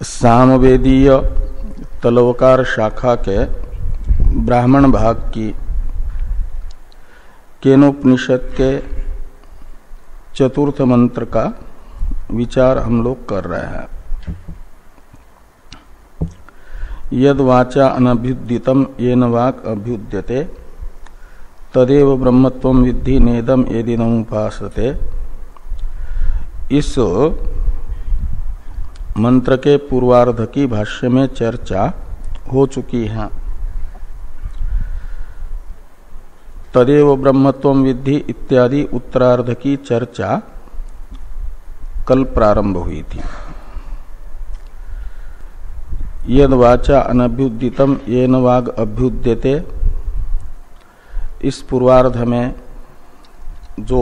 सामवेदीय तलवकार शाखा के ब्राह्मण भाग की केनोपनिषद के चतुर्थ मंत्र का विचार हम लोग कर रहे हैं। यद वाचा अनभ्युदितम येन वाक् अभ्युद्यते तदेव ब्रह्मत्वं विद्धि नेदम एदिदम उपासते। इस मंत्र के पूर्वार्ध की भाष्य में चर्चा हो चुकी है। तदेव ब्रह्मत्वं विद्धि इत्यादि उत्तरार्ध की चर्चा कल प्रारंभ हुई थी। यद वाचा अनभ्युदितम येन वाग अभ्युद्यते, इस पूर्वार्ध में जो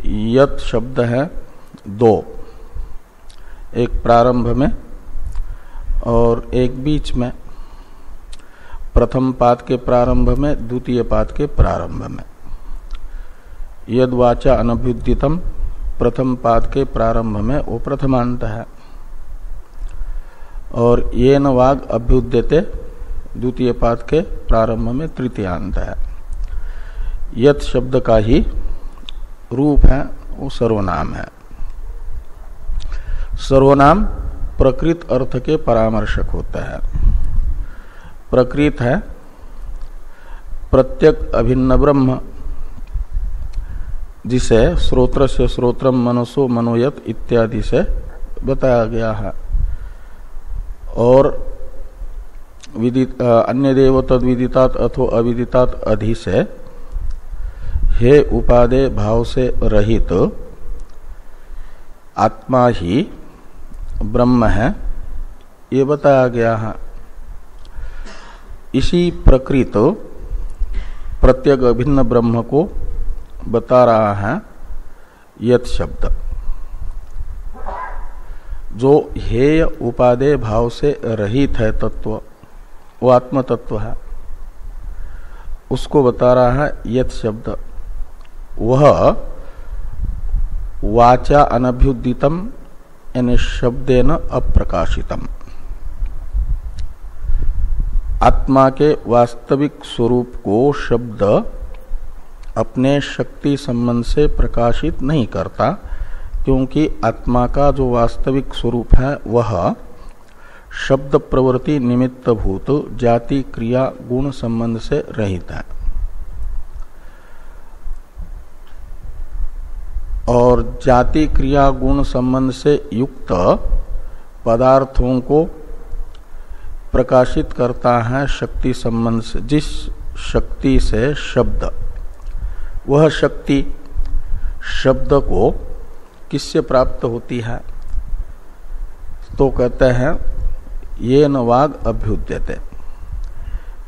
यत शब्द है दो, एक प्रारंभ में और एक बीच में, प्रथम पाद के प्रारंभ में, द्वितीय पाद के प्रारंभ में। यद वाचा अनभ्युदितम प्रथम पाद के प्रारंभ में वो प्रथमांत है और येन वाग अभ्युद्यते द्वितीय पाद के प्रारंभ में तृतीयांत है। यत शब्द का ही रूप है वो सर्वनाम है। सर्वनाम प्रकृत अर्थ के परामर्शक होता है। प्रकृत है प्रत्यक अभिन्न ब्रह्म, जिसे श्रोत्र से श्रोत्रम मनसो मनोयत इत्यादि से बताया गया है। और अन्य देव तद विदितात अथो अविदितात अधि से हे उपादेय भाव से रहित आत्मा ही ब्रह्म है, ये बताया गया है। इसी प्रकृत प्रत्येक अभिन्न ब्रह्म को बता रहा है यत शब्द, जो हेय उपादेय भाव से रहित है तत्व, वो आत्म तत्व है, उसको बता रहा है यत शब्द। वह वाचा अनभ्युदितम यानी शब्देन अप्रकाशितम, आत्मा के वास्तविक स्वरूप को शब्द अपने शक्ति संबंध से प्रकाशित नहीं करता, क्योंकि आत्मा का जो वास्तविक स्वरूप है वह शब्द प्रवृत्ति निमित्त भूत जाति क्रिया गुण संबंध से रहित है। और जाति क्रिया गुण संबंध से युक्त पदार्थों को प्रकाशित करता है शक्ति संबंध से। जिस शक्ति से शब्द, वह शक्ति शब्द को किससे प्राप्त होती है? तो कहते हैं येन वाग अभ्युद्यते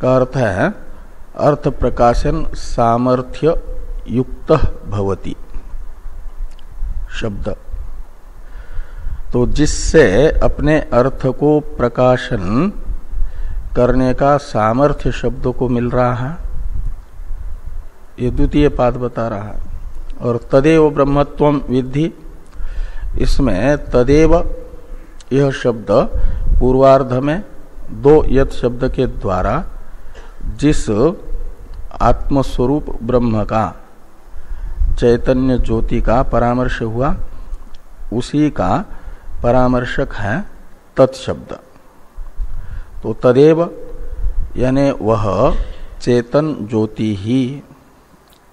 का अर्थ है अर्थ प्रकाशन सामर्थ्य युक्त भवति शब्द। तो जिससे अपने अर्थ को प्रकाशन करने का सामर्थ्य शब्द को मिल रहा है, ये द्वितीय पाद बता रहा है। और तदेव ब्रह्मत्वं विद्धि, इसमें तदेव यह शब्द पूर्वार्ध में दो यत शब्द के द्वारा जिस आत्मस्वरूप ब्रह्म का, चैतन्य ज्योति का परामर्श हुआ, उसी का परामर्शक है तत्शब्द। तो तदेव यानी वह चेतन ज्योति ही,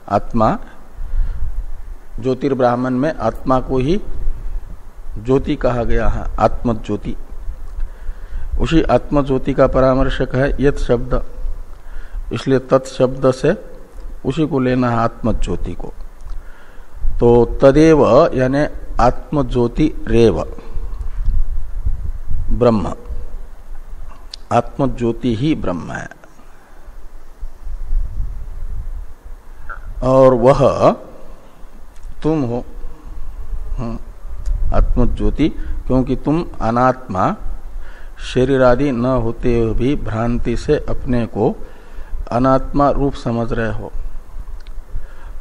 आत्मा, ज्योतिर्ब्राह्मण में आत्मा को ही ज्योति कहा गया है, आत्मज्योति। उसी आत्मज्योति का परामर्शक है यत शब्द, इसलिए तत्शब्द से उसी को लेना है, आत्मज्योति को। तो तदेव यानी आत्मज्योति रेव ब्रह्म, आत्मज्योति ही ब्रह्म है। और वह तुम हो, आत्मज्योति, क्योंकि तुम अनात्मा शरीर आदि न होते हुए भी भ्रांति से अपने को अनात्मा रूप समझ रहे हो।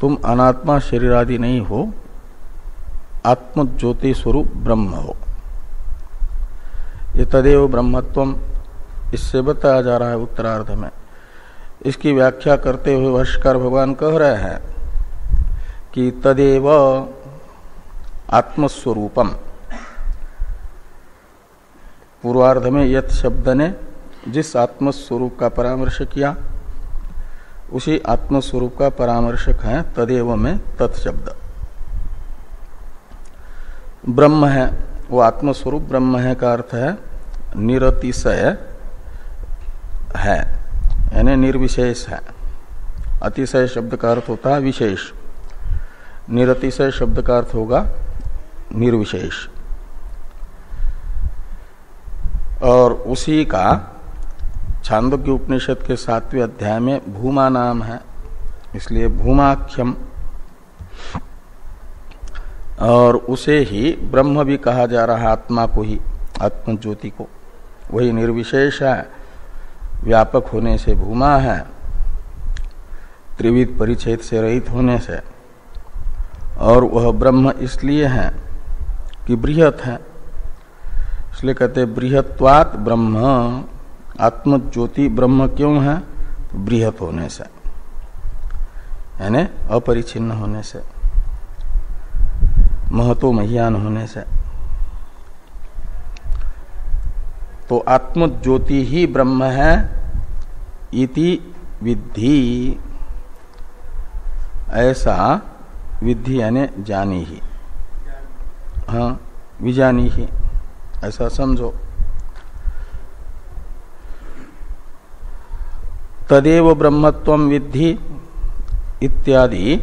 तुम अनात्मा शरीर आदि नहीं हो, आत्मज्योति स्वरूप ब्रह्म हो। ये तदेव ब्रह्मत्वम इससे बताया जा रहा है उत्तरार्ध में। इसकी व्याख्या करते हुए भाष्यकार भगवान कह रहे हैं कि तदेव आत्मस्वरूपम, पूर्वार्ध में यत शब्द ने जिस आत्मस्वरूप का परामर्श किया उसी आत्मस्वरूप का परामर्शक है तदेव में तत्शब्द। ब्रह्म है, वो आत्मस्वरूप ब्रह्म है का अर्थ है निरतिशय है, यानी निर्विशेष है। अतिशय शब्द का अर्थ होता है विशेष, निरतिशय शब्द का अर्थ होगा निर्विशेष। और उसी का छांदोग्य उपनिषद के 7वें अध्याय में भूमा नाम है, इसलिए भूमाख्यम। और उसे ही ब्रह्म भी कहा जा रहा है, आत्मा को ही, आत्म ज्योति को। वही निर्विशेष है, व्यापक होने से भूमा है, त्रिविध परिच्छेद से रहित होने से। और वह ब्रह्म इसलिए है कि बृहत है, इसलिए कहते बृहत्वात् ब्रह्म। आत्म ज्योति ब्रह्म क्यों है? बृहत होने से, यानी अपरिच्छिन्न होने से, महतो मह्यान होने से। तो आत्म ज्योति ही ब्रह्म है इति विद्धि, ऐसा विद्धि यानी जानी ही, हाँ विजानी ही, ऐसा समझो। तदेव ब्रह्मत्वम विद्धि इत्यादि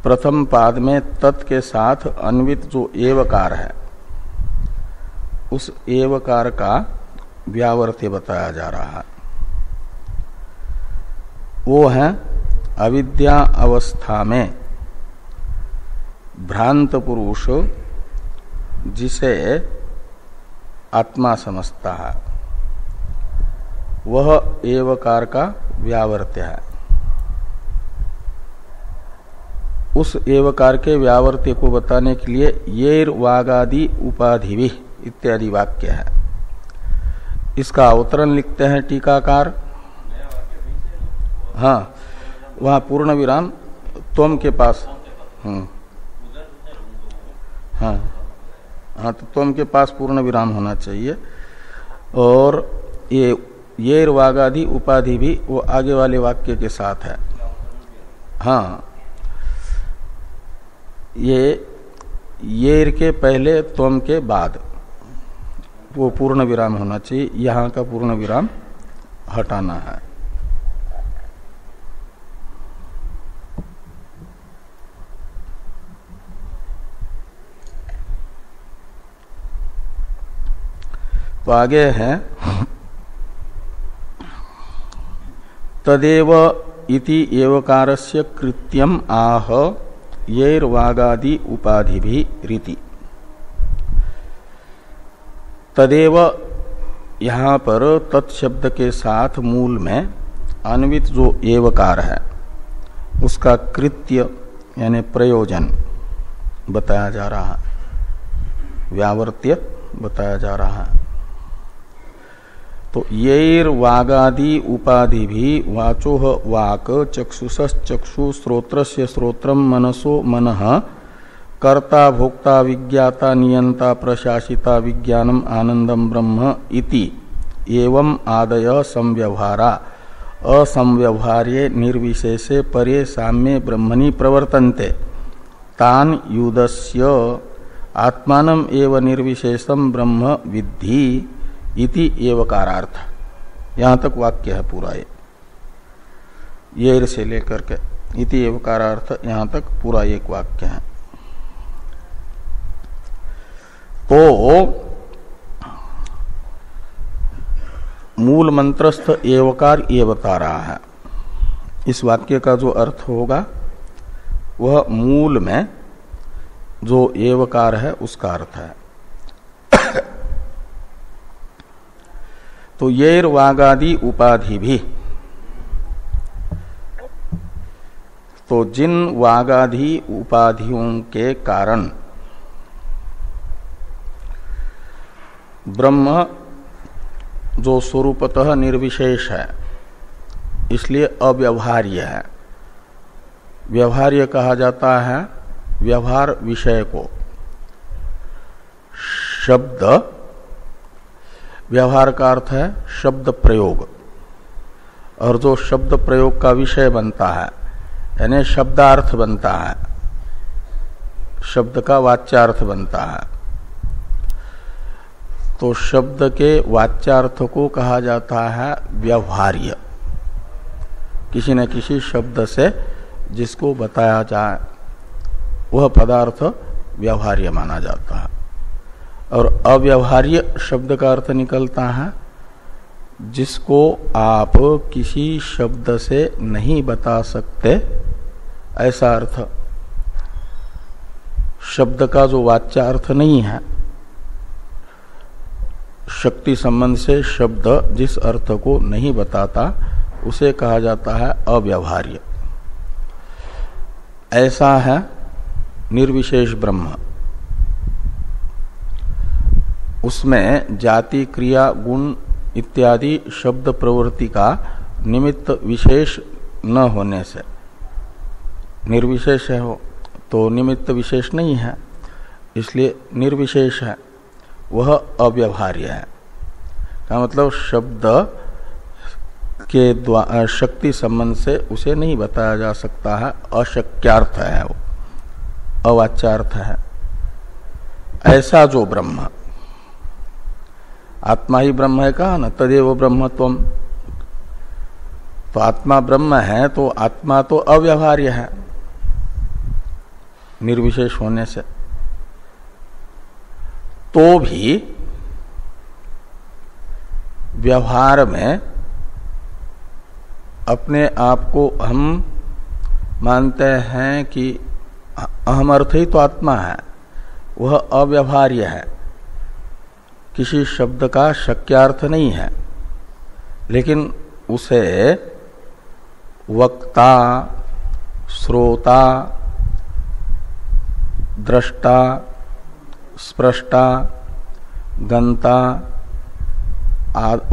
प्रथम पाद में तत् के साथ अन्वित जो एवकार है उस एवकार का व्यावर्त्य बताया जा रहा है। वो है अविद्या अवस्था में भ्रांत पुरुष जिसे आत्मा समझता है, वह एवकार का व्यावर्त्य है। उस एवकार के व्यावर्त्य को बताने के लिए येर वागादि उपाधिवि इत्यादि वाक्य है। इसका अवतरण लिखते हैं टीकाकार। हाँ, वहाँ पूर्ण विराम त्वम के पास, हाँ हाँ, तो त्वम के पास पूर्ण विराम होना चाहिए। और ये वागादि उपाधि भी वो आगे वाले वाक्य के साथ है। हाँ, ये के पहले त्वम के बाद वो पूर्ण विराम होना चाहिए, यहाँ का पूर्ण विराम हटाना है। तो आगे है तदेव इति एवकारस्य कृत्यम आह येर वागादि उपाधि भी रीति। तदेव यहाँ पर तत्शब्द के साथ मूल में अन्वित जो एवकार है उसका कृत्य यानी प्रयोजन बताया जा रहा है, व्यावर्त्य बताया जा रहा है। तो येर वागादि उपाधि भी वाचोह वाक चक्षुषश्चक्षु श्रोत्रस्य श्रोत्रम मनसो मनः कर्ता भोक्ता विज्ञाता नियंता प्रशासिता विज्ञानम आनंदम ब्रह्म इति एवं आदय संव्यवहारा असंव्यवहार्ये निर्विशेषे परे साम्ये ब्रह्मणि प्रवर्तन्ते तान युदस्य आत्मानम एव निर्विशेषम ब्रह्म विद्धि इति एवकारार्थ। यहाँ तक वाक्य है पूरा, ये से लेकर के इति एवकारार्थ यहाँ तक पूरा एक वाक्य है। तो मूल मंत्रस्थ एवकार ये बता रहा है। इस वाक्य का जो अर्थ होगा वह मूल में जो एवकार है उसका अर्थ है। तो येर वागादि उपाधि भी, तो जिन वागादि उपाधियों के कारण ब्रह्म जो स्वरूपतः निर्विशेष है इसलिए अव्यवहार्य है। व्यवहार्य कहा जाता है व्यवहार विषय को। शब्द, व्यवहार का अर्थ है शब्द प्रयोग, और जो शब्द प्रयोग का विषय बनता है यानी शब्दार्थ बनता है, शब्द का वाच्यार्थ बनता है, तो शब्द के वाच्यार्थ को कहा जाता है व्यवहार्य। किसी न किसी शब्द से जिसको बताया जाए वह पदार्थ व्यवहार्य माना जाता है। और अव्यवहार्य शब्द का अर्थ निकलता है जिसको आप किसी शब्द से नहीं बता सकते, ऐसा अर्थ। शब्द का जो वाच्यार्थ नहीं है, शक्ति संबंध से शब्द जिस अर्थ को नहीं बताता उसे कहा जाता है अव्यवहार्य। ऐसा है निर्विशेष ब्रह्म। उसमें जाति, क्रिया, गुण इत्यादि शब्द प्रवृत्ति का निमित्त विशेष न होने से, निर्विशेष है हो तो निमित्त विशेष नहीं है, इसलिए निर्विशेष है, वह अव्यवहार्य है। का मतलब शब्द के शक्ति संबंध से उसे नहीं बताया जा सकता है, अशक्यार्थ है, वो अवाच्यार्थ है। ऐसा जो ब्रह्म, आत्मा ही ब्रह्म है, कहा न तदेव ब्रह्मत्वम। तो आत्मा ब्रह्म है तो आत्मा तो अव्यवहार्य है निर्विशेष होने से। तो भी व्यवहार में अपने आप को हम मानते हैं कि अहम अर्थ ही तो आत्मा है, वह अव्यवहार्य है, किसी शब्द का शक्यार्थ नहीं है, लेकिन उसे वक्ता, श्रोता, दृष्टा, स्पृष्टा, गंता,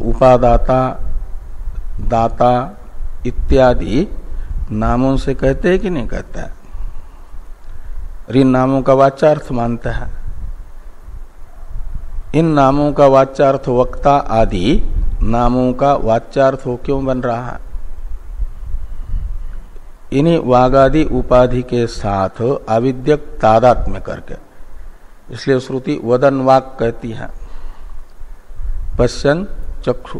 उपादाता, दाता इत्यादि नामों से कहते हैं कि नहीं कहते हैं? इन नामों का वाच्यार्थ मानते हैं। इन नामों का वाच्यार्थ वक्ता आदि नामों का वाच्यार्थ हो क्यों बन रहा है? इन्हीं वागादि उपाधि के साथ आविद्यक तादात्म्य करके। इसलिए श्रुति वदन वाक कहती है, पश्यन चक्षु,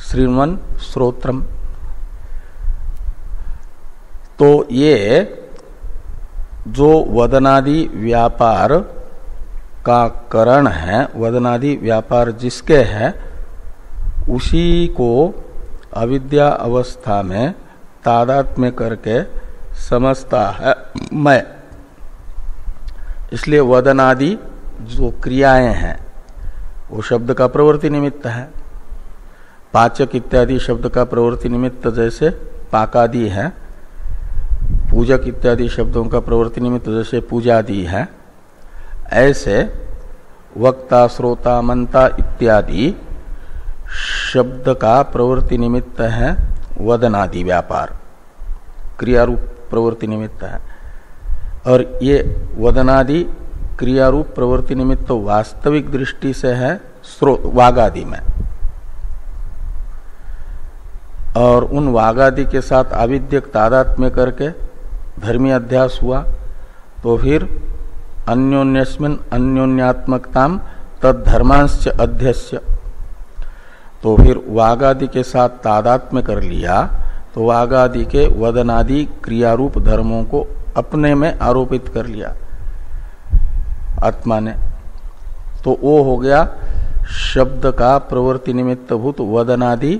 श्रृण्वन श्रोत्रम। तो ये जो वदनादि व्यापार का करण है, वदनादि व्यापार जिसके है, उसी को अविद्या अवस्था में तादात्म्य करके समझता है मैं। इसलिए वदनादि जो क्रियाएं हैं वो शब्द का प्रवृत्ति निमित्त है। पाचक इत्यादि शब्द का प्रवृत्ति निमित्त जैसे पाकादि है, पूजक इत्यादि शब्दों का प्रवृत्ति निमित्त जैसे पूजादि है, ऐसे वक्ता, श्रोता, मंता इत्यादि शब्द का प्रवृत्ति निमित्त है वदनादि व्यापार, क्रियारूप प्रवृत्ति निमित्त है। और ये वदनादि क्रियारूप प्रवृत्ति निमित्त वास्तविक दृष्टि से है वागादि में। और उन वागादि के साथ आविद्यक तादात्म्य करके धर्मी अध्यास हुआ, तो फिर अन्योन्यस्मिन् अन्योन्यात्मकताम तद धर्मांश्च अध्यस्य। तो फिर वागादि के साथ तादात्म्य कर लिया तो वागादि के वदनादि क्रियारूप धर्मों को अपने में आरोपित कर लिया आत्मा ने। तो वो हो गया शब्द का प्रवृत्ति निमित्त भूत वदनादि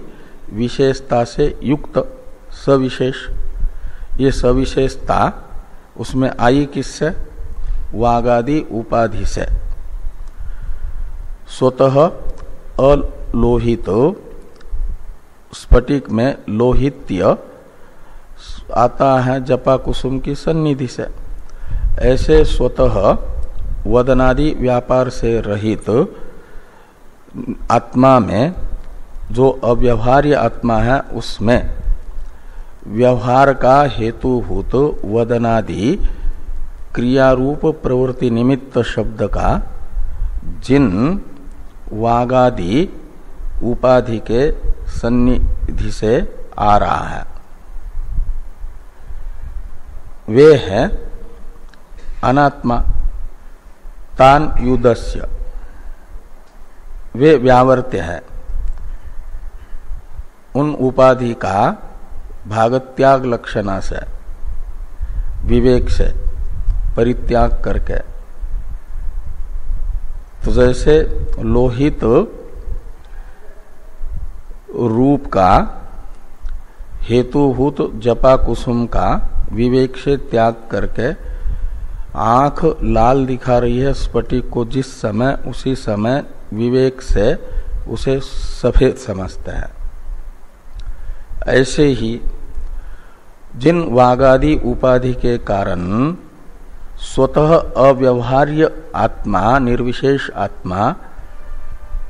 विशेषता से युक्त सविशेष। ये सविशेषता उसमें आई किससे? वागादि उपाधि से। स्वतः अलोहित स्फटिक में लोहित्य आता है जपा कुसुम की सन्निधि से। ऐसे स्वतः वदनादि व्यापार से रहित आत्मा में जो अव्यवहार्य आत्मा है उसमें व्यवहार का हेतुभूत वदनादि क्रियारूप प्रवृत्ति निमित्त शब्द का जिन वागादि उपाधि के सन्निधि से आ रहा है वे है अनात्मा तान युदस्य, वे व्यावर्त्य है। उन उपाधि का भागत्याग लक्षणा से विवेक से परित्याग करके, तो जैसे लोहित रूप का हेतुभूत जपा कुसुम का विवेक से त्याग करके आंख लाल दिखा रही है स्फटिक को जिस समय, उसी समय विवेक से उसे सफेद समझते हैं। ऐसे ही जिन वागादि उपाधि के कारण स्वतः अव्यवहार्य आत्मा, निर्विशेष आत्मा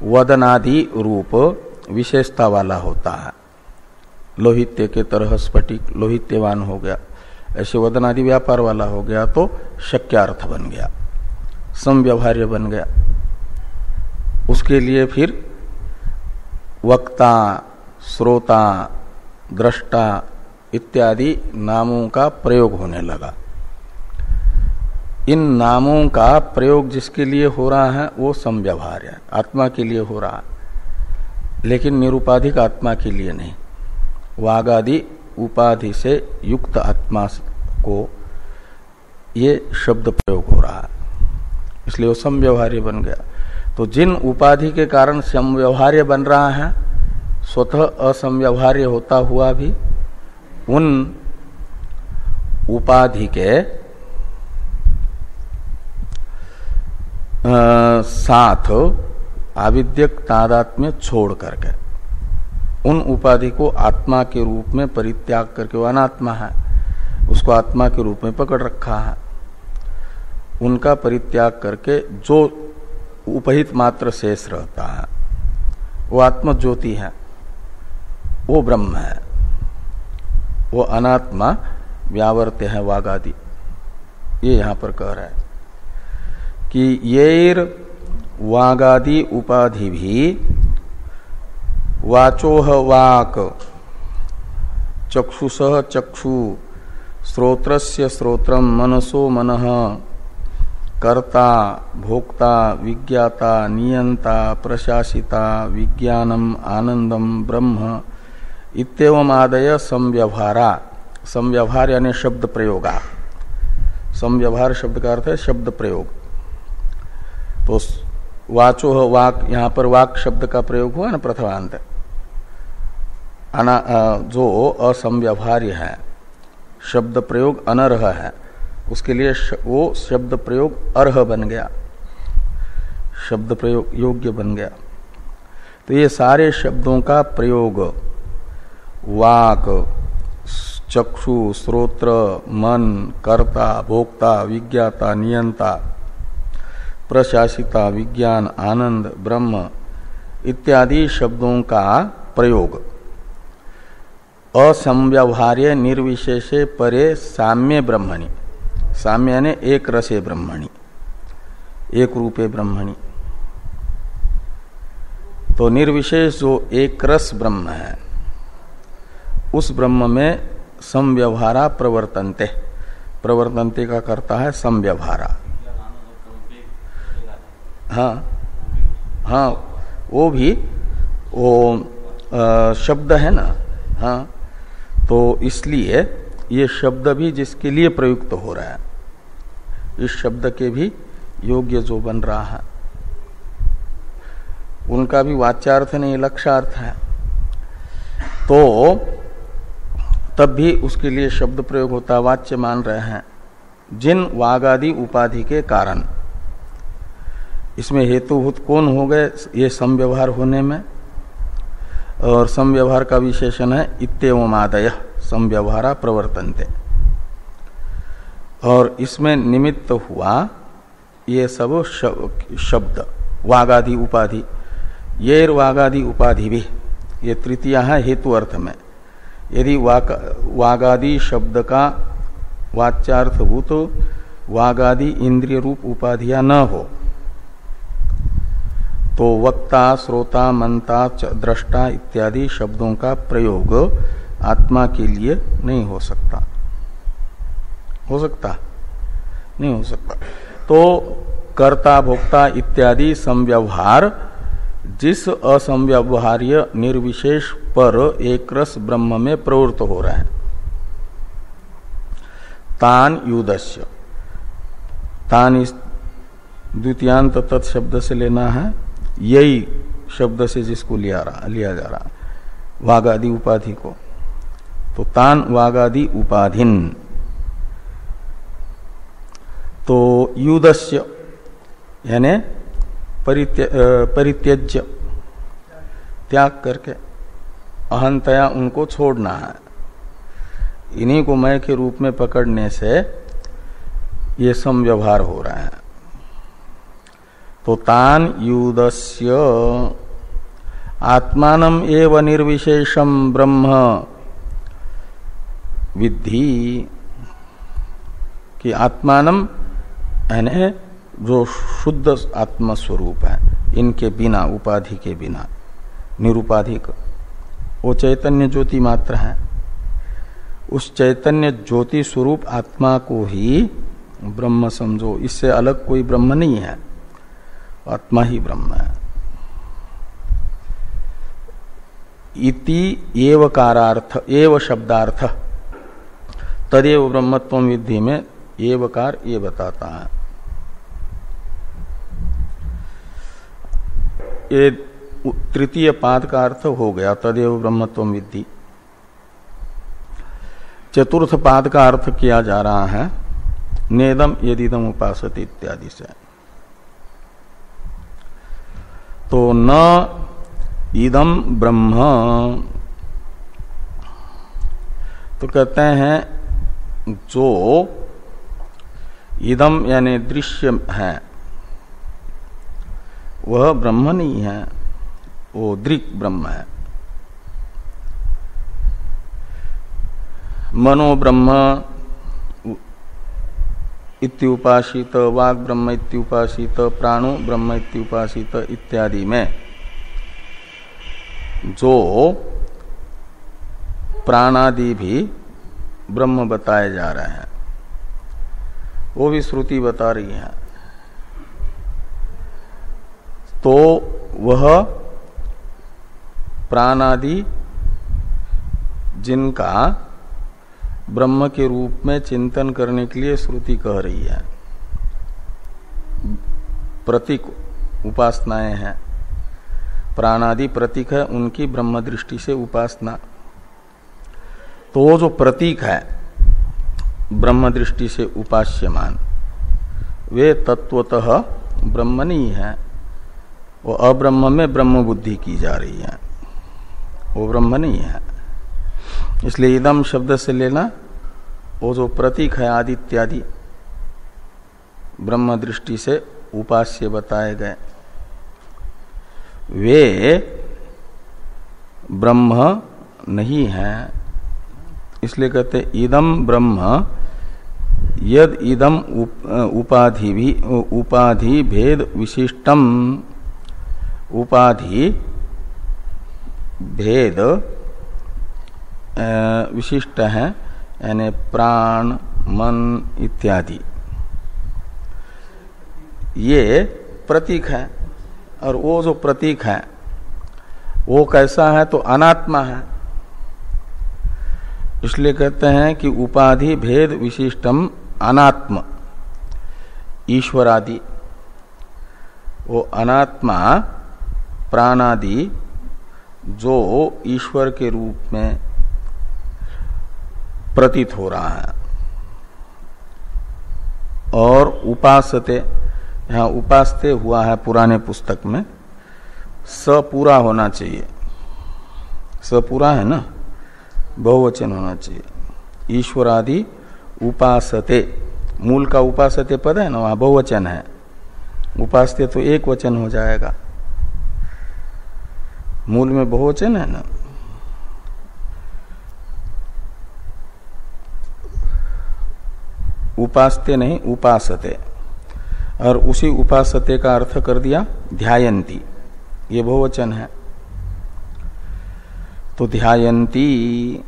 वदनादि रूप विशेषता वाला होता है, लोहित्य के तरह स्फटिक लोहित्यवान हो गया, ऐसे वदनादि व्यापार वाला हो गया तो शक्यार्थ बन गया, समव्यवहार्य बन गया। उसके लिए फिर वक्ता, श्रोता, दृष्टा इत्यादि नामों का प्रयोग होने लगा। इन नामों का प्रयोग जिसके लिए हो रहा है वो समव्यवहार्य है, आत्मा के लिए हो रहा है, लेकिन निरुपाधिक आत्मा के लिए नहीं। वागादि उपाधि से युक्त आत्मा को ये शब्द प्रयोग हो रहा है, इसलिए वो समव्यवहार्य बन गया। तो जिन उपाधि के कारण समव्यवहार्य बन रहा है, स्वतः असमव्यवहार्य होता हुआ भी उन उपाधि के साथ आविद्यक तादात्म्य छोड़ करके उन उपाधि को आत्मा के रूप में परित्याग करके, वो अनात्मा है उसको आत्मा के रूप में पकड़ रखा है, उनका परित्याग करके जो उपहित मात्र शेष रहता है वो आत्म ज्योति है, वो ब्रह्म है, वो अनात्मा व्यावर्त्य है वागादि। ये यहां पर कह रहा है कि येर वागादि उपाधि भी वाचोह वाक, चक्षुषः चक्षु, श्रोत्रस्य श्रोत्रम, मनसो मनः, कर्ता भोक्ता विज्ञाता नियंता प्रशासिता विज्ञानम आनंदम ब्रह्म इत्येवं आदय संव्यवहारा। संव्यवहार यानी शब्द प्रयोगा, संव्यवहार शब्द का अर्थ है शब्द प्रयोग। तो वाचो वाक, यहां पर वाक शब्द का प्रयोग हुआ ना प्रथमांत, जो असंव्यवहार्य है, शब्द प्रयोग अनर्ह है, उसके लिए वो शब्द प्रयोग अर्ह बन गया, शब्द प्रयोग योग्य बन गया। तो ये सारे शब्दों का प्रयोग वाक, चक्षु, श्रोत्र, मन, कर्ता, भोक्ता, विज्ञाता, नियंता, प्रशासिता, विज्ञान, आनंद, ब्रह्म इत्यादि शब्दों का प्रयोग असंव्यवहार्य निर्विशेषे परे साम्य ब्रह्मणि, साम्य यानी एक रसे ब्रह्मणि, एक रूपे ब्रह्मणि। तो निर्विशेष जो एक रस ब्रह्म है उस ब्रह्म में संव्यवहारा प्रवर्तन्ते, प्रवर्तन्ते का करता है संव्यवहारा। हाँ हाँ, वो भी वो शब्द है ना। हाँ, तो इसलिए ये शब्द भी जिसके लिए प्रयुक्त हो रहा है, इस शब्द के भी योग्य जो बन रहा है उनका भी वाच्यार्थ नहीं लक्ष्यार्थ है, तो तब भी उसके लिए शब्द प्रयोग होता है। वाच्य मान रहे हैं जिन वागादि उपाधि के कारण। इसमें हेतुभूत कौन हो गए ये समव्यवहार होने में, और समव्यवहार का विशेषण है इत्येवम् आदय समव्यवहारा प्रवर्तन्ते। और इसमें निमित्त हुआ ये सब शब्द वागादि उपाधि येर वागादि उपाधि भी, ये तृतीय है हेतु अर्थ में। यदि वागादि शब्द का वाच्यार्थभूत वागादि इंद्रिय रूप उपाधियां न हो तो वक्ता, श्रोता, मंता, दृष्टा इत्यादि शब्दों का प्रयोग आत्मा के लिए नहीं हो सकता। हो सकता? नहीं हो सकता। तो कर्ता, भोक्ता इत्यादि संव्यवहार जिस असंव्यवहार्य निर्विशेष पर एक रस ब्रह्म में प्रवृत्त हो रहा है, तान युदस्य, तान इस द्वितीयांत तत्शब्द से लेना है, यही शब्द से जिसको लिया जा रहा वागादि उपाधि को, तो तान वागादि उपाधिन। तो युदस्य यानी परित्यज्य, त्याग करके, अहंतया उनको छोड़ना है। इन्हीं को मैं के रूप में पकड़ने से ये समव्यवहार हो रहा है। तो तान युदस्य आत्मानम एव निर्विशेषम ब्रह्म विद्धि, कि आत्मानम यानी जो शुद्ध आत्मस्वरूप है, इनके बिना, उपाधि के बिना, निरुपाधिक, वो चैतन्य ज्योति मात्र है। उस चैतन्य ज्योति स्वरूप आत्मा को ही ब्रह्म समझो, इससे अलग कोई ब्रह्म नहीं है, आत्मा ही ब्रह्म है। इति एव कारार्थ, एव शब्दार्थ, तदेव ब्रह्मत्वं विद्धि में एवकार ये बताता है। ये तृतीय पाद का अर्थ हो गया, तदेव ब्रह्मत्वं विद्धि। चतुर्थ पाद का अर्थ किया जा रहा है नेदम यदिदम उपासते इत्यादि से। तो न इदम ब्रह्म, तो कहते हैं जो इदम यानी दृश्य है वह ब्रह्म नहीं है, वो दृक् ब्रह्म है। मनो ब्रह्म इत्युपासित, वाग ब्रह्म इत्युपासित, प्राणो ब्रह्म इत्युपासित इत्यादि में जो प्राणादि भी ब्रह्म बताए जा रहे हैं, वो भी श्रुति बता रही है। तो वह प्राणादि जिनका ब्रह्म के रूप में चिंतन करने के लिए श्रुति कह रही है, प्रतीक उपासनाएं हैं, प्राणादि प्रतीक है, उनकी ब्रह्म दृष्टि से उपासना। तो वो जो प्रतीक है ब्रह्म दृष्टि से उपास्यमान, वे तत्वतः ब्रह्म नहीं है, वो अब्रह्म में ब्रह्म बुद्धि की जा रही है, वो ब्रह्म नहीं है। इसलिए इदम शब्द से लेना वो जो प्रतीक है आदित्यादि ब्रह्म दृष्टि से उपास्य बताए गए, वे ब्रह्म नहीं है। इसलिए कहते इदम ब्रह्म यद इदम उपाधि भेद विशिष्टम, उपाधि भेद विशिष्ट है, यानी प्राण, मन इत्यादि, ये प्रतीक है। और वो जो प्रतीक है वो कैसा है? तो अनात्मा है। इसलिए कहते हैं कि उपाधि भेद विशिष्टम अनात्म ईश्वरादि, वो अनात्मा प्राणादि जो ईश्वर के रूप में प्रतीत हो रहा है। और उपासते, यहाँ उपासते हुआ है पुराने पुस्तक में, स पूरा होना चाहिए, स पूरा है ना, बहुवचन होना चाहिए। ईश्वरादि उपासते, मूल का उपासते पद है ना, वहां बहुवचन है, उपासते तो एक वचन हो जाएगा। मूल में बहुवचन है ना। उपासते नहीं उपासते, और उसी उपासते का अर्थ कर दिया ध्यायन्ति, ये बहुवचन है। तो ध्यायन्ति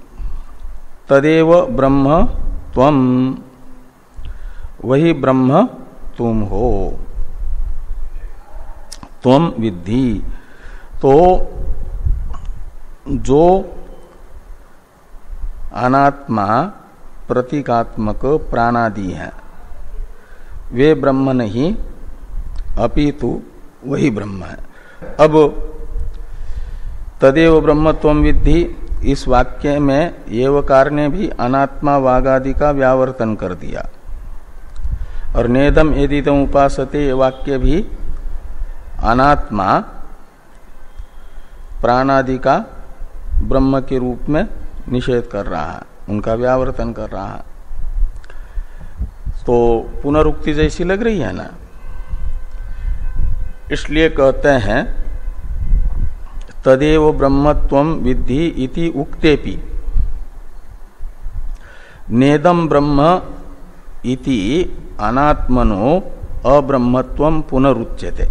तदेव ब्रह्म त्वम, वही ब्रह्म तुम हो। त्वम विद्धि, तो जो अनात्मा प्रतीकात्मक प्राणादि हैं वे ब्रह्म नहीं, अपितु वही ब्रह्म है। अब तदेव ब्रह्म त्वम विद्धि, इस वाक्य में एवकार ने भी अनात्मा वागादि का व्यावर्तन कर दिया, और नेदम एदिदम उपासते ये वाक्य भी अनात्मा प्राणादि का ब्रह्म के रूप में निषेध कर रहा है, उनका व्यावर्तन कर रहा है। तो पुनरुक्ति जैसी लग रही है ना, इसलिए कहते हैं तदेव ब्रह्मत्वम विद्धि इति उक्तेपि नेदम ब्रह्म इति अनात्मनो अब्रह्मत्वम पुनरुच्यते।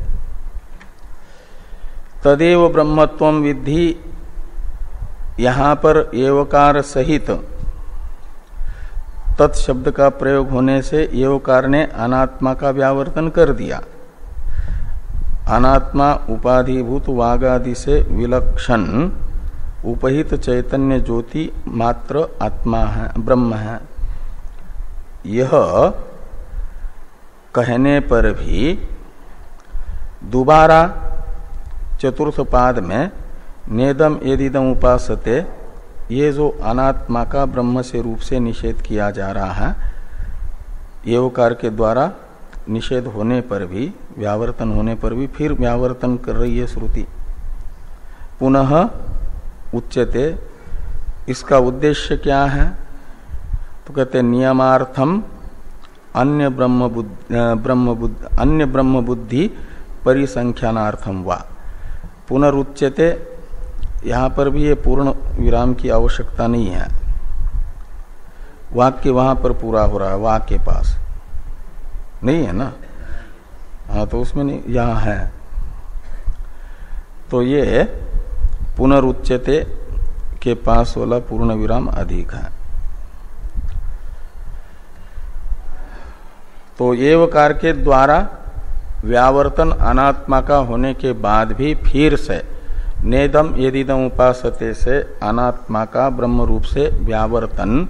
तदेव ब्रह्मत्वम विद्धि, यहां पर एवकार सहित तत्शब्द का प्रयोग होने से एवकार ने अनात्मा का व्यावर्तन कर दिया। अनात्मा उपाधिभूत वागादि से विलक्षण उपहित चैतन्य ज्योति मात्र आत्मा है, ब्रह्म है। यह कहने पर भी दोबारा चतुर्थ पाद में नेदम एदिदम उपासते, ये जो अनात्मा का ब्रह्म से रूप से निषेध किया जा रहा है, एवकार के द्वारा निषेध होने पर भी, व्यावर्तन होने पर भी फिर व्यावर्तन कर रही है श्रुति। पुनः उच्यते, इसका उद्देश्य क्या है? तो कहते नियमार्थम अन्य ब्रह्म बुद्धि परिसंख्यानार्थम वा। पुनरुच्यते, यहां पर भी ये पूर्ण विराम की आवश्यकता नहीं है, वाक्य वहां पर पूरा हो रहा है, वाक्य के पास नहीं है ना। हाँ, तो उसमें नहीं, यहां है। तो ये पुनरुच्यते के पास वाला पूर्ण विराम अधिक है। तो एवकार के द्वारा व्यावर्तन अनात्मा का होने के बाद भी फिर से नेदम यदिदम उपासते से अनात्मा का ब्रह्म रूप से व्यावर्तन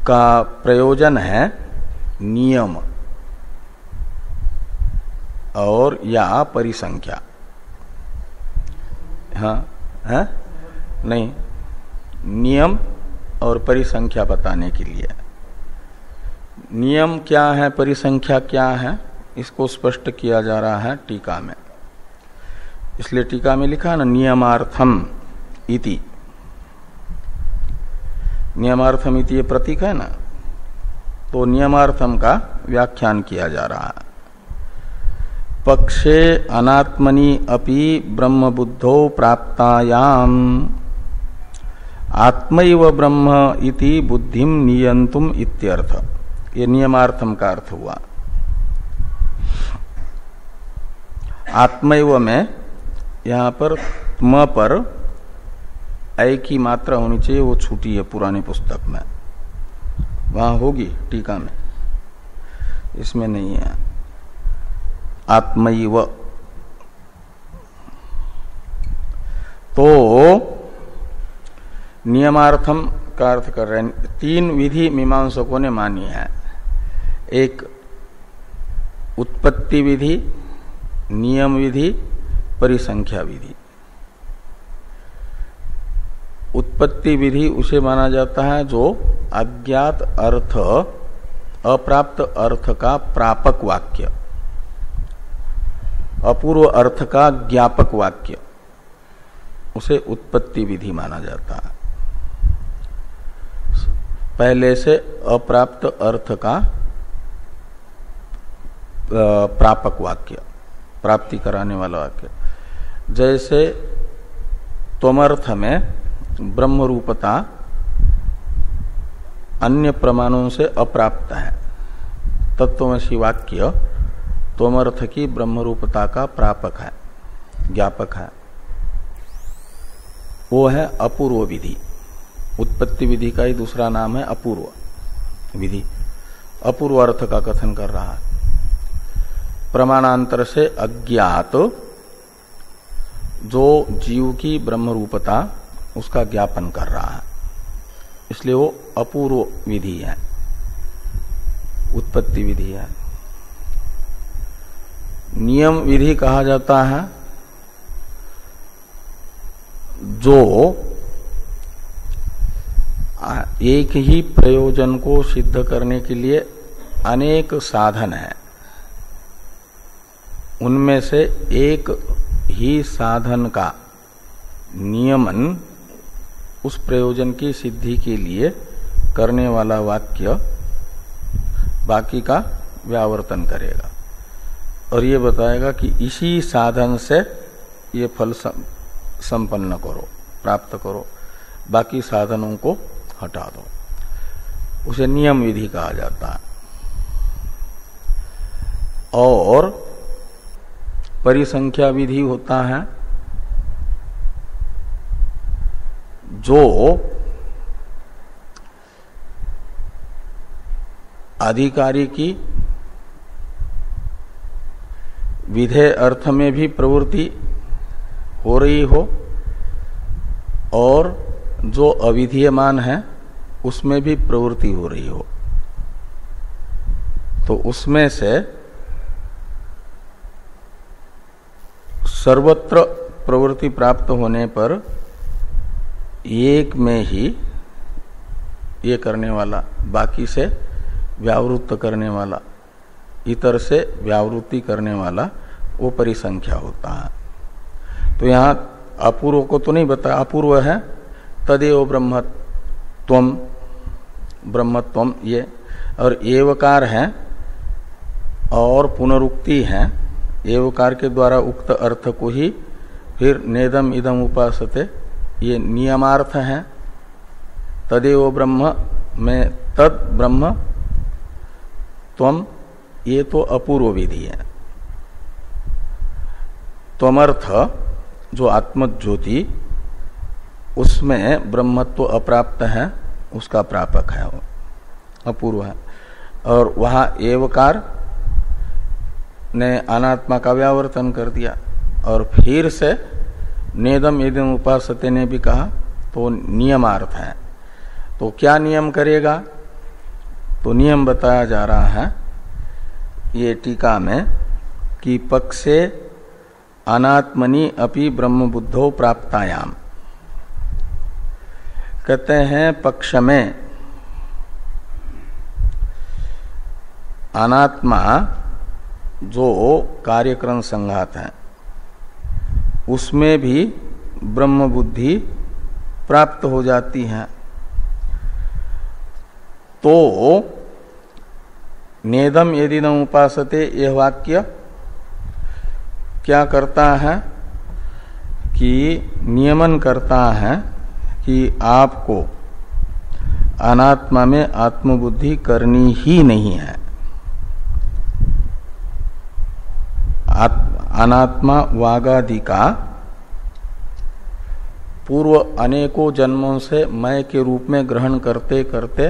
का प्रयोजन है नियम और या परिसंख्या। हाँ है नहीं, नियम और परिसंख्या बताने के लिए। नियम क्या है, परिसंख्या क्या है, इसको स्पष्ट किया जा रहा है टीका में। इसलिए टीका में लिखा ना नियमार्थम इति, नियमार्थम इति ये प्रतीक है ना, तो नियमार्थम का व्याख्यान किया जा रहा है। पक्षे अनात्मनि अपि ब्रह्म बुद्धौ प्राप्तायाम आत्मैव ब्रह्म इति बुद्धिम नियंतुम इत्यर्थ। ये नियमार्थम का अर्थ हुआ। आत्मैव में यहां पर म पर ऐ की मात्रा होनी चाहिए, वो छूटी है पुरानी पुस्तक में, वहां होगी टीका में, इसमें नहीं है। आत्मैव तो नियमार्थम का अर्थ कर रहे हैं। तीन विधि मीमांसकों ने मानी है, एक उत्पत्ति विधि, नियम विधि, परिसंख्या विधि। उत्पत्ति विधि उसे माना जाता है जो अज्ञात अर्थ, अप्राप्त अर्थ का प्रापक वाक्य, अपूर्व अर्थ का ज्ञापक वाक्य, उसे उत्पत्ति विधि माना जाता है। पहले से अप्राप्त अर्थ का प्रापक वाक्य, प्राप्ति कराने वाला वाक्य। जैसे त्वमर्थ में ब्रह्म रूपता अन्य प्रमाणों से अप्राप्त है। तत्वमसि वाक्य त्वमर्थ की ब्रह्म रूपता का प्रापक है, ज्ञापक है। वो है अपूर्व विधि। उत्पत्ति विधि का ही दूसरा नाम है अपूर्व विधि। अपूर्व अर्थ का कथन कर रहा है। प्रमाणांतर से अज्ञात जो जीव की ब्रह्म रूपता उसका ज्ञापन कर रहा है, इसलिए वो अपूर्व विधि है, उत्पत्ति विधि है। नियम विधि कहा जाता है जो एक ही प्रयोजन को सिद्ध करने के लिए अनेक साधन है, उनमें से एक ही साधन का नियमन उस प्रयोजन की सिद्धि के लिए करने वाला वाक्य बाकी का व्यावर्तन करेगा और ये बताएगा कि इसी साधन से ये फल संपन्न करो, प्राप्त करो, बाकी साधनों को हटा दो। उसे नियम विधि कहा जाता है। और परिसंख्या विधि होता है जो अधिकारी की विधेय अर्थ में भी प्रवृत्ति हो रही हो और जो अविधीयमान है उसमें भी प्रवृत्ति हो रही हो, तो उसमें से सर्वत्र प्रवृत्ति प्राप्त होने पर एक में ही ये करने वाला, बाकी से व्यावृत्त करने वाला, इतर से व्यावृत्ति करने वाला वो परिसंख्या होता है। तो यहाँ अपूर्व को तो नहीं बताया, अपूर्व है तदेव ब्रह्मत्वम, ब्रह्मत्वम ये, और एवकार है और पुनरुक्ति है। एवकार के द्वारा उक्त अर्थ को ही फिर नेदम इदम उपासते, ये नियमार्थ है। तदेव ब्रह्म में तद ब्रह्म त्वम, ये तो अपूर्व विधि है। त्वमर्थ जो आत्मज्योति, उसमें ब्रह्मत्व अप्राप्त है, उसका प्रापक है, वो अपूर्व है। और वहां एवकार ने अनात्मा का व्यावर्तन कर दिया और फिर से नेदम एदम उपासते ने भी कहा, तो नियमार्थ है। तो क्या नियम करेगा? तो नियम बताया जा रहा है ये टीका में कि पक्षे अनात्मनि अपि ब्रह्म बुद्धो प्राप्तायाम, कहते हैं पक्ष में अनात्मा जो कार्यक्रम संघात है उसमें भी ब्रह्म बुद्धि प्राप्त हो जाती है। तो नेदम यदिदम उपासते यह वाक्य क्या करता है कि नियमन करता है कि आपको अनात्मा में आत्मबुद्धि करनी ही नहीं है। अनात्मा वागादि का पूर्व अनेकों जन्मों से मैं के रूप में ग्रहण करते करते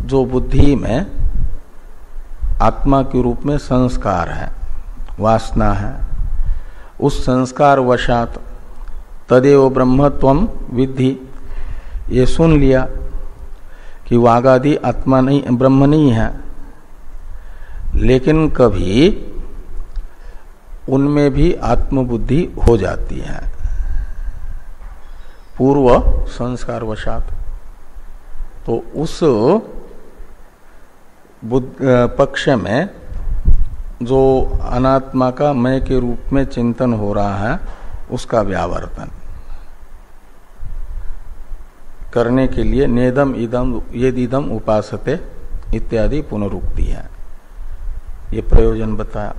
जो बुद्धि में आत्मा के रूप में संस्कार है, वासना है, उस संस्कार वशात तदेव ब्रह्म त्वम विद्धि, ये सुन लिया कि वागादि आत्मा नहीं, ब्रह्म नहीं है, लेकिन कभी उनमें भी आत्मबुद्धि हो जाती है पूर्व संस्कार वशात। तो उस पक्ष में जो अनात्मा का मैं के रूप में चिंतन हो रहा है उसका व्यावर्तन करने के लिए नेदम इदम यदिदम उपासते इत्यादि पुनरुक्ति है। ये प्रयोजन बताया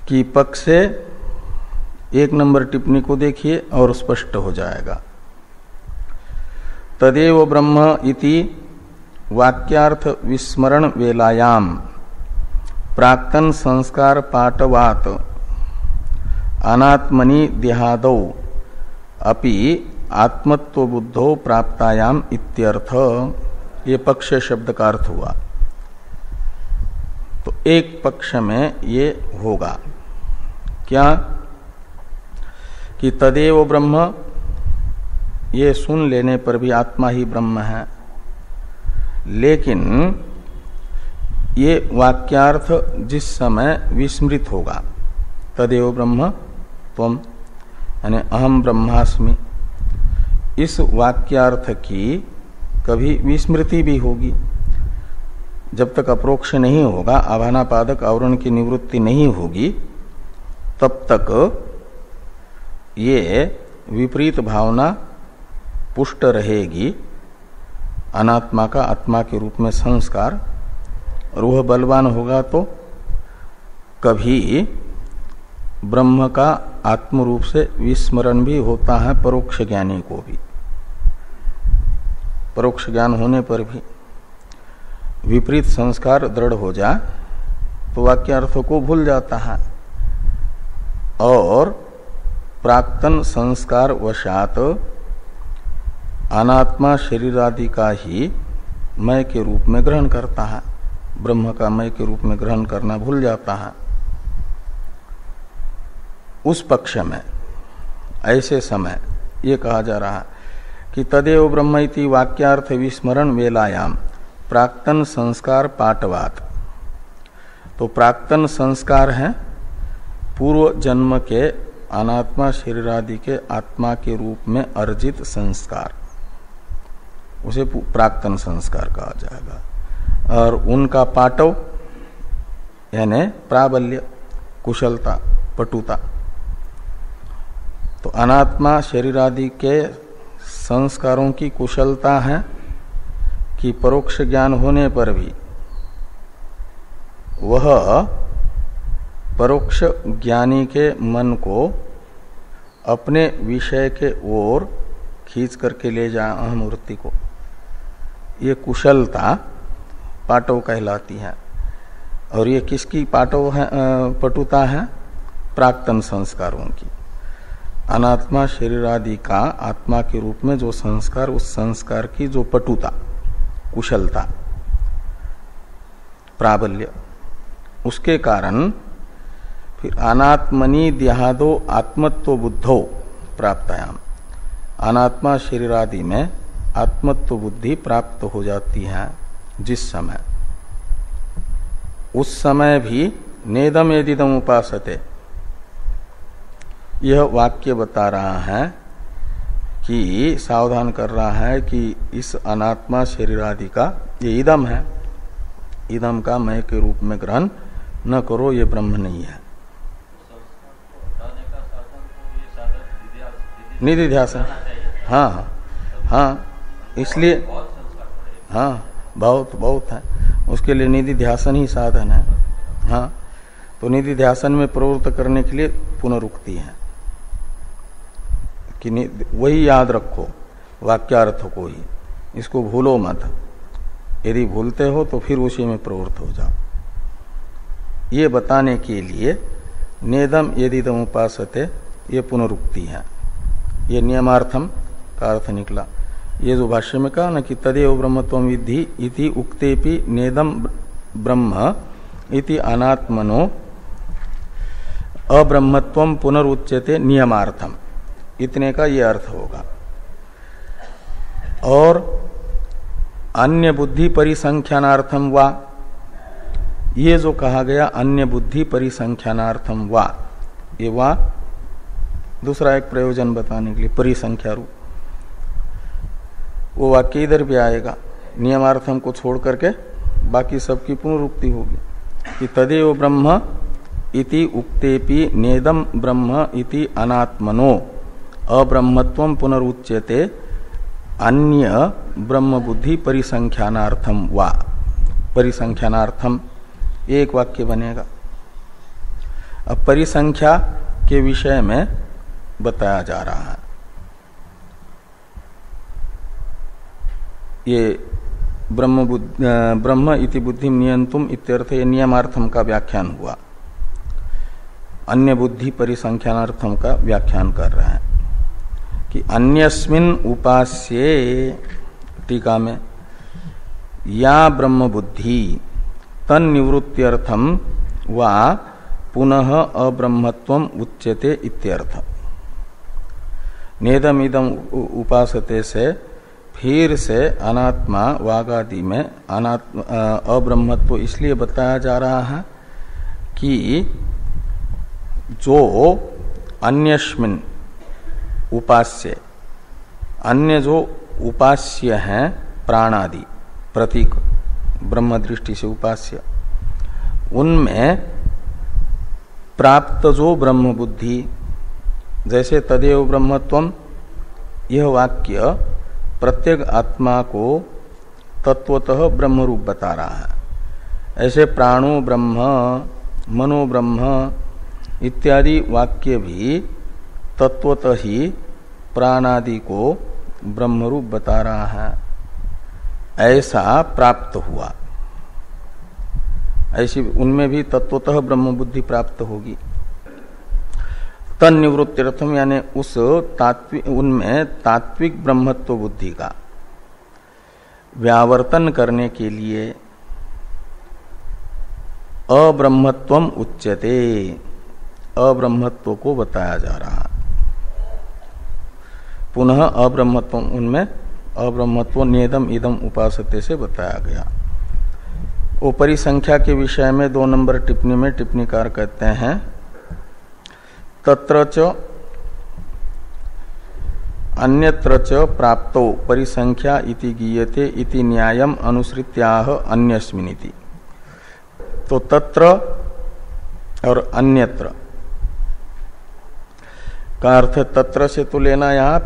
कि पक्षे 1 नंबर टिप्पणी को देखिए और स्पष्ट हो जाएगा। तदेव ब्रह्म इति वाक्यार्थ विस्मरण वेलायाम प्राक्तन संस्कार पाठवात अनात्मनि देहादौ अपि आत्मत्व बुद्धो प्राप्तायाम इत्यर्थ। ये पक्ष शब्द का अर्थ हुआ। तो एक पक्ष में ये होगा क्या कि तदेव ब्रह्म, ये सुन लेने पर भी आत्मा ही ब्रह्म है, लेकिन ये वाक्यार्थ जिस समय विस्मृत होगा, तदेव ब्रह्म त्वम यानी अहम ब्रह्मास्मि, इस वाक्यार्थ की कभी विस्मृति भी होगी। जब तक अप्रोक्ष नहीं होगा, आभानापादक आवरण की निवृत्ति नहीं होगी, तब तक ये विपरीत भावना पुष्ट रहेगी। अनात्मा का आत्मा के रूप में संस्कार, और वह बलवान होगा तो कभी ब्रह्म का आत्म रूप से विस्मरण भी होता है परोक्ष ज्ञानी को भी। परोक्ष ज्ञान होने पर भी विपरीत संस्कार दृढ़ हो जाए तो वाक्यार्थ को भूल जाता है, और प्राक्तन संस्कार वशात अनात्मा शरीर आदि का ही मय के रूप में ग्रहण करता है, ब्रह्म का मय के रूप में ग्रहण करना भूल जाता है। उस पक्ष में ऐसे समय ये कहा जा रहा है कि तदेव ब्रह्म इति वाक्यार्थ विस्मरण वेलायाम प्राक्तन संस्कार पाठवात। तो प्राक्तन संस्कार है पूर्व जन्म के अनात्मा शरीर आदि के आत्मा के रूप में अर्जित संस्कार, उसे प्राक्तन संस्कार कहा जाएगा। और उनका पाटव यानी प्राबल्य, कुशलता, पटुता। तो अनात्मा शरीर आदि के संस्कारों की कुशलता है कि परोक्ष ज्ञान होने पर भी वह परोक्ष ज्ञानी के मन को अपने विषय के ओर खींच करके ले जाए अहम वृत्ति को। ये कुशलता पाटव कहलाती है। और ये किसकी पाटव है, पटुता है? प्राक्तन संस्कारों की। अनात्मा शरीर आदि का आत्मा के रूप में जो संस्कार, उस संस्कार की जो पटुता, कुशलता, प्राबल्य, उसके कारण फिर अनात्मनि देहादो आत्मत्व बुद्धो प्राप्तायाम, अनात्मा शरीर आदि में आत्मत्व बुद्धि प्राप्त हो जाती है जिस समय, उस समय भी नेदम यदिदम उपासते। यह वाक्य बता रहा है कि सावधान कर रहा है कि इस अनात्मा शरीर आदि का ये इदम है, इदम का मय के रूप में ग्रहण न करो, ये ब्रह्म नहीं है। निधि ध्यासन, हाँ हाँ, इसलिए हाँ बहुत है, उसके लिए निधि ध्यासन ही साधन है। हाँ, तो निधि ध्यासन में प्रवृत्त करने के लिए पुनरुक्ति है कि वही याद रखो, वाक्यार्थ को ही, इसको भूलो मत। यदि भूलते हो तो फिर उसी में प्रवृत्त हो जाओ। ये बताने के लिए नेदम यदिदम उपासते, ये पुनरुक्ति है, ये नियमार्थम का अर्थ निकला। ये जो भाष्य में कहा ना कि तदेव ब्रह्मत्वम विद्धि इति उक्तेपि नेदम ब्रह्म इति अनात्मनो अब्रह्मत्वम पुनरुच्यते नियमार्थम, इतने का ये अर्थ होगा। और अन्य बुद्धि परिसंख्यानार्थम वा, ये जो कहा गया अन्य बुद्धि परिसंख्यानार्थम वा, ये वा दूसरा एक प्रयोजन बताने के लिए, परिसंख्या रूप, वो वाक्य इधर भी आएगा। नियमार्थम को छोड़ करके बाकी सबकी पुनरुक्ति होगी कि तदेव ब्रह्म इति उक्तेपि नेदम ब्रह्म इति अनात्मनो अब्रह्मत्वम पुनरुच्यते अन्य ब्रह्म बुद्धि परिसंख्यानार्थम वा, परिसंख्यानार्थम एक वाक्य बनेगा। अब परिसंख्या के विषय में बताया जा रहा है। ये ब्रह्म इति बुद्धिम नियंतुम इत्यर्थ, ये नियमार्थम का व्याख्यान हुआ। अन्य बुद्धि परिसंख्यानार्थम का व्याख्यान कर रहे हैं कि अन्यस्मिन उपास्ये, टीका में, या ब्रह्म बुद्धि तन्निवृत्त्यर्थम वा पुनः अब्रह्मत्वम उच्यते इत्यर्थ। नेदमिदम उपासते से फिर से अनात्मा वागादि में अनात्मा अब्रह्मत्व इसलिए बताया जा रहा है कि जो अन्यस्मिन उपास्य, अन्य जो उपास्य हैं प्राणादि प्रतीक ब्रह्म दृष्टि से उपास्य, उनमें प्राप्त जो ब्रह्म बुद्धि, जैसे तदेव ब्रह्मत्वम, यह वाक्य प्रत्येक आत्मा को तत्वतः ब्रह्म रूप बता रहा है। ऐसे प्राणो ब्रह्म, मनो ब्रह्म इत्यादि वाक्य भी तत्वतः ही प्राणादि को ब्रह्म रूप बता रहा है। ऐसा प्राप्त हुआ, ऐसी उनमें भी तत्वतः ब्रह्म बुद्धि प्राप्त होगी। तन्निवृत्त्यर्थम यानी उस तात्विक, उनमें तात्विक ब्रह्मत्व बुद्धि का व्यावर्तन करने के लिए अब्रह्मत्वम उच्यते, अब्रह्मत्व को बताया जा रहा। पुनः अब्रह्मत्वम, उनमें अब्रह्मत्व नेदम इदम उपासते से बताया गया। वो परिसंख्या के विषय में 2 नंबर टिप्पणी में टिप्पणीकार कहते हैं तत्र च अन्यत्र च प्राप्तो परिसंख्या इति गीयते इति न्यायम अनुसृत्याह अन्यस्मिनिति। तो तत्र और अन्यत्र का अर्थ, तत्र से तो लेना यहां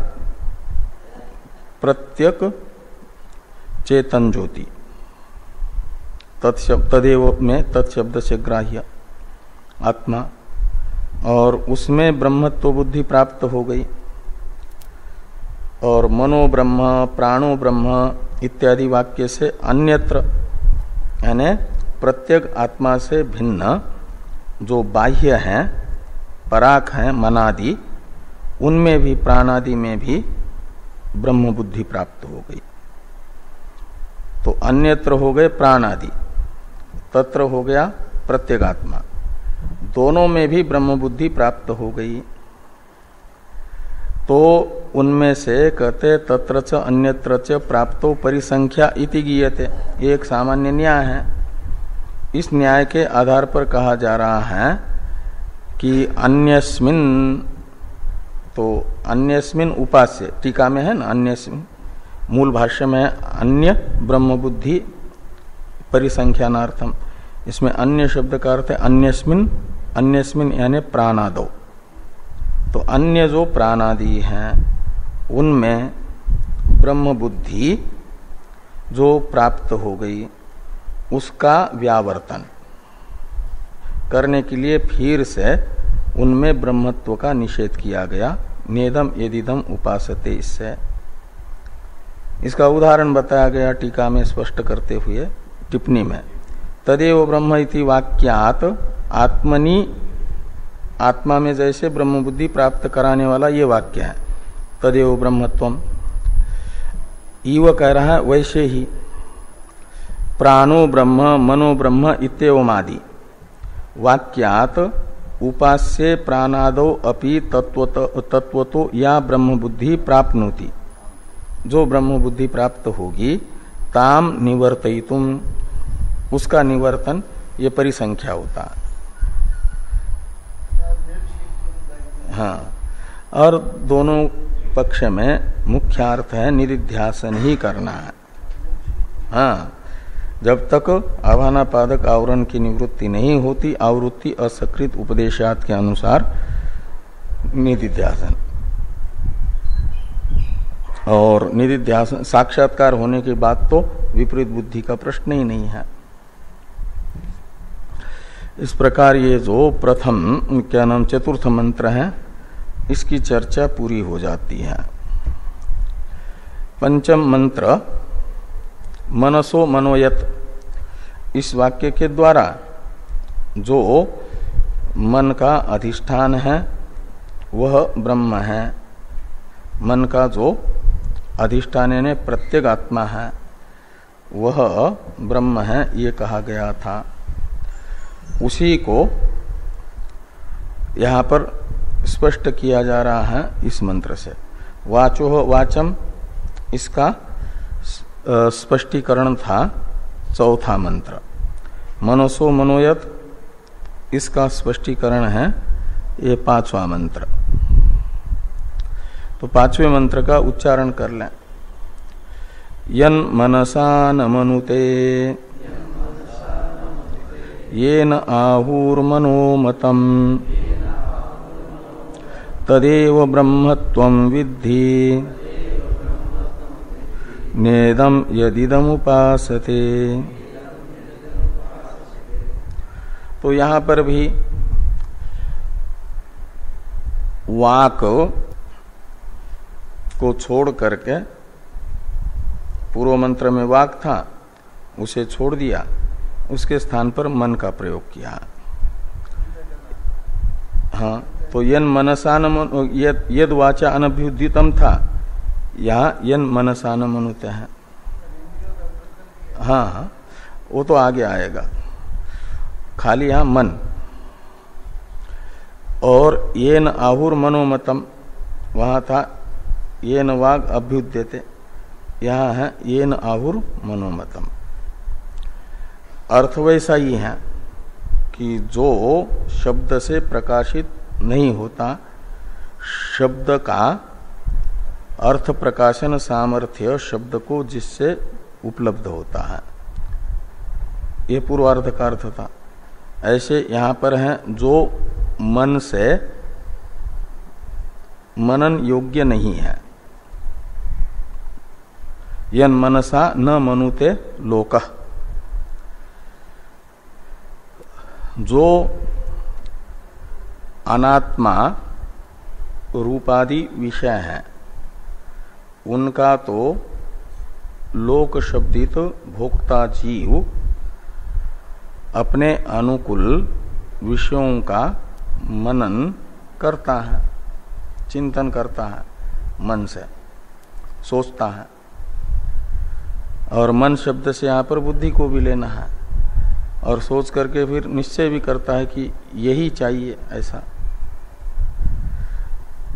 प्रत्यक चेतन ज्योति, तदेव में तत्शब्द से ग्राह्य आत्मा, और उसमें ब्रह्मत्व बुद्धि प्राप्त हो गई। और मनो ब्रह्म, प्राणो ब्रह्म इत्यादि वाक्य से अन्यत्र यानी प्रत्येक आत्मा से भिन्न जो बाह्य हैं, पराक हैं, मनादि, उनमें भी, प्राणादि में भी ब्रह्म बुद्धि प्राप्त हो गई। तो अन्यत्र हो गए प्राणादि, तत्र हो गया प्रत्येगात्मा, दोनों में भी ब्रह्म बुद्धि प्राप्त हो गई। तो उनमें से कहते तत्र च अन्यत्र च प्राप्तो परिसंख्या इति गीयते, एक सामान्य न्याय है। इस न्याय के आधार पर कहा जा रहा है कि अन्यस्मिन, तो अन्यस्मिन उपास्य, टीका में है ना अन्यस्मिन, मूल भाष्य में अन्य ब्रह्म बुद्धि परिसंख्यानार्थम, इसमें अन्य शब्द का अर्थ है अन्यस्मिन, अन्यस्मिन यानी प्राणादो। तो अन्य जो प्राणादि हैं उनमें ब्रह्म बुद्धि जो प्राप्त हो गई उसका व्यावर्तन करने के लिए फिर से उनमें ब्रह्मत्व का निषेध किया गया। नेदम यदिदम उपासते, इससे इसका उदाहरण बताया गया टीका में स्पष्ट करते हुए टिप्पणी में। तदेव ब्रह्म इति वाक्यात आत्मनि, आत्मा में जैसे ब्रह्म बुद्धि प्राप्त कराने वाला ये वाक्य है तदेव ब्रह्मत्वम, इव कह रहा है वैसे ही प्राणो ब्रह्म, मनो ब्रह्म इत्येवमादि वाक्यात उपास्य प्राणादो अपि तत्वतो या ब्रह्म बुद्धि प्राप्नोति, जो ब्रह्म बुद्धि प्राप्त होगी ताम निवर्तयितुम, उसका निवर्तन ये परिसंख्या होता है। हाँ, और दोनों पक्ष में मुख्यार्थ है निरिध्यासन ही करना है। हाँ, जब तक आभानापादक आवरण की निवृत्ति नहीं होती, आवृत्ति असकृत उपदेशात के अनुसार निधिध्यासन, और निधिध्यासन साक्षात्कार होने के बाद तो विपरीत बुद्धि का प्रश्न ही नहीं है। इस प्रकार ये जो प्रथम क्या नाम चतुर्थ मंत्र है इसकी चर्चा पूरी हो जाती है। पंचम मंत्र मनसो मनोयत, इस वाक्य के द्वारा जो मन का अधिष्ठान है वह ब्रह्म है। मन का जो अधिष्ठान यानी प्रत्येक आत्मा है वह ब्रह्म है, ये कहा गया था। उसी को यहाँ पर स्पष्ट किया जा रहा है इस मंत्र से। वाचो वाचम, इसका स्पष्टीकरण था चौथा मंत्र। मनसो मनोयत, इसका स्पष्टीकरण है ये पांचवा मंत्र। तो पांचवें मंत्र का उच्चारण कर लें। यन मनसा न मनुते येन आहुर्मनोमतं तदेव ब्रह्मत्वं विद्धि नेदम यदिदमुपासते। तो यहां पर भी वाक को छोड़ करके, पूर्व मंत्र में वाक था उसे छोड़ दिया, उसके स्थान पर मन का प्रयोग किया। हाँ, तो यन मनसा न यद वाचा अनभ्युदितम था, यहाँ यन मनसा न मनुते हैं। हाँ हाँ, वो तो आगे आएगा, खाली यहाँ मन। और येन आहुर मनोमतम, वहां था येन वाग अभ्युद्यते, यहाँ है येन आहुर मनोमतम। अर्थ वैसा ही है कि जो शब्द से प्रकाशित नहीं होता, शब्द का अर्थ प्रकाशन सामर्थ्य शब्द को जिससे उपलब्ध होता है, ये पूर्वार्ध का अर्थ था। ऐसे यहां पर है जो मन से मनन योग्य नहीं है। यन मनसा न मनुते लोकः, जो अनात्मा रूपादि विषय है उनका तो लोक शब्दित भोक्ता जीव अपने अनुकूल विषयों का मनन करता है, चिंतन करता है, मन से सोचता है। और मन शब्द से यहाँ पर बुद्धि को भी लेना है, और सोच करके फिर निश्चय भी करता है कि यही चाहिए ऐसा।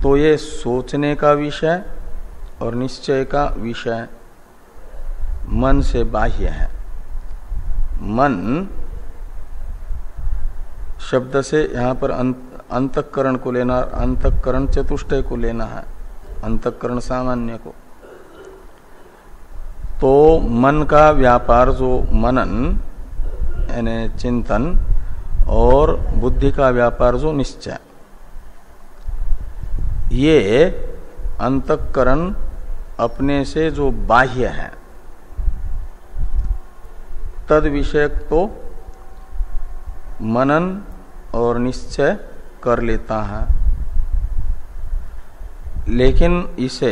तो ये सोचने का विषय और निश्चय का विषय मन से बाह्य है। मन शब्द से यहाँ पर अंतःकरण को लेना, अंतःकरण चतुष्टय को लेना है, अंतःकरण सामान्य को। तो मन का व्यापार जो मनन यानी चिंतन, और बुद्धि का व्यापार जो निश्चय, ये अंतःकरण अपने से जो बाह्य है तद विषयक तो मनन और निश्चय कर लेता है, लेकिन इसे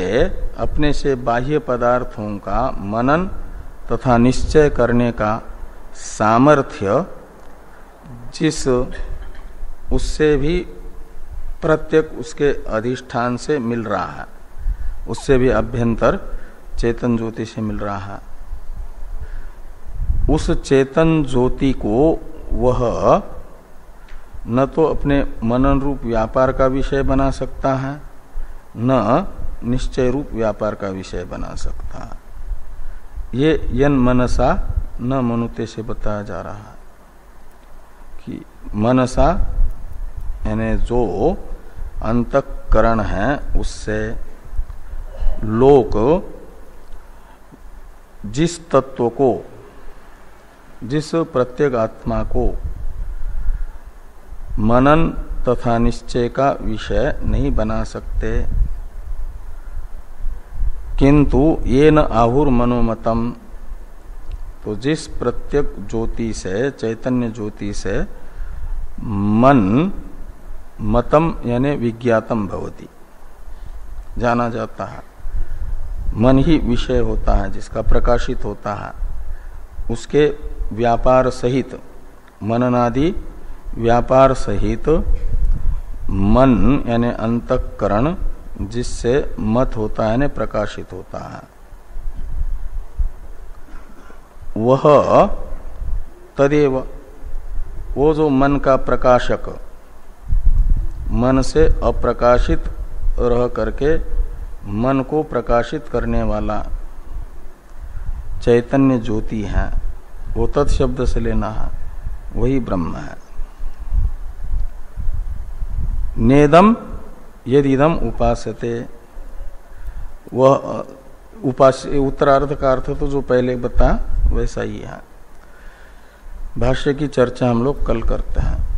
अपने से बाह्य पदार्थों का मनन तथा निश्चय करने का सामर्थ्य जिस उससे भी प्रत्येक उसके अधिष्ठान से मिल रहा है, उससे भी अभ्यंतर चेतन ज्योति से मिल रहा है, उस चेतन ज्योति को वह न तो अपने मनन रूप व्यापार का विषय बना सकता है, न निश्चय रूप व्यापार का विषय बना सकता है। ये यन मनसा न मनुते से बताया जा रहा है कि मनसा यानी जो अंतःकरण है उससे लोक जिस तत्व को, जिस प्रत्येक आत्मा को मनन तथा निश्चय का विषय नहीं बना सकते, किंतु ये न आहुर मनोमतम, तो जिस प्रत्येक ज्योति से, चैतन्य ज्योति से मन मतम यानी विज्ञातम भवति, जाना जाता है। मन ही विषय होता है जिसका प्रकाशित होता है, उसके व्यापार सहित, मननादि व्यापार सहित मन यानी अंतःकरण जिससे मत होता है, यानी प्रकाशित होता है, वह तदेव, वो जो मन का प्रकाशक, मन से अप्रकाशित रह करके मन को प्रकाशित करने वाला चैतन्य ज्योति है, वो तत्शब्द से लेना है, वही ब्रह्म है। नेदम यदिदम उपासते, वह उपास्य, उत्तरार्ध का अर्थ तो जो पहले बता वैसा ही है। भाष्य की चर्चा हम लोग कल करते हैं।